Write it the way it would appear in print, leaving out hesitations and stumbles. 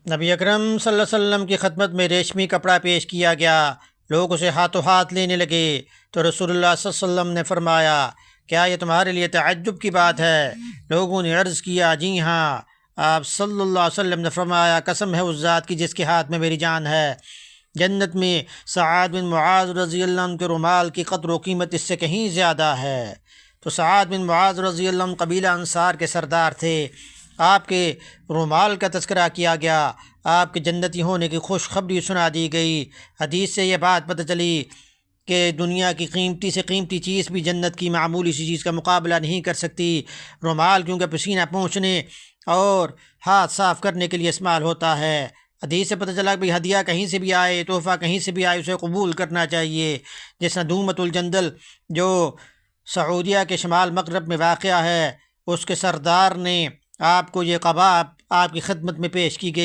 नबी अकरम सल्लल्लाहु अलैहि वसल्लम की खिदमत में रेशमी कपड़ा पेश किया गया। लोग उसे हाथों हाथ लेने लगे तो रसूलुल्लाह सल्लल्लाहु अलैहि वसल्लम ने फरमाया, क्या ये तुम्हारे लिए तअज्जुब की बात है? लोगों ने अर्ज़ किया, जी हाँ। आप सल्लल्लाहु अलैहि वसल्लम ने फरमाया, कसम है उस ज़ात की जिसके हाथ में मेरी जान है, जन्नत में सआद बिन मुआज़ रज़ी अल्लाह अन्हु के रुमाल की क़द्र व कीमत इससे कहीं ज़्यादा है। तो सआद बिन मुआज़ रज़ी अल्लाह अन्हु कबीला अंसार के सरदार थे। आपके रुमाल का तज़किरा किया गया, आपके जन्नती होने की खुशखबरी सुना दी गई। हदीस से यह बात पता चली कि दुनिया की कीमती से कीमती चीज़ भी जन्नत की मामूली सी चीज़ का मुकाबला नहीं कर सकती। रुमाल क्योंकि पसीना पोंछने और हाथ साफ़ करने के लिए इस्तेमाल होता है। हदीस से पता चला कि भाई हदिया कहीं से भी आए, तोहफ़ा कहीं से भी आए, उसे कबूल करना चाहिए। जैसा दूमतुल जंदल जो सऊदिया के शमाल मगरब में वाक़या है, उसके सरदार ने आपको ये कबाब आपकी खिदमत में पेश की गई।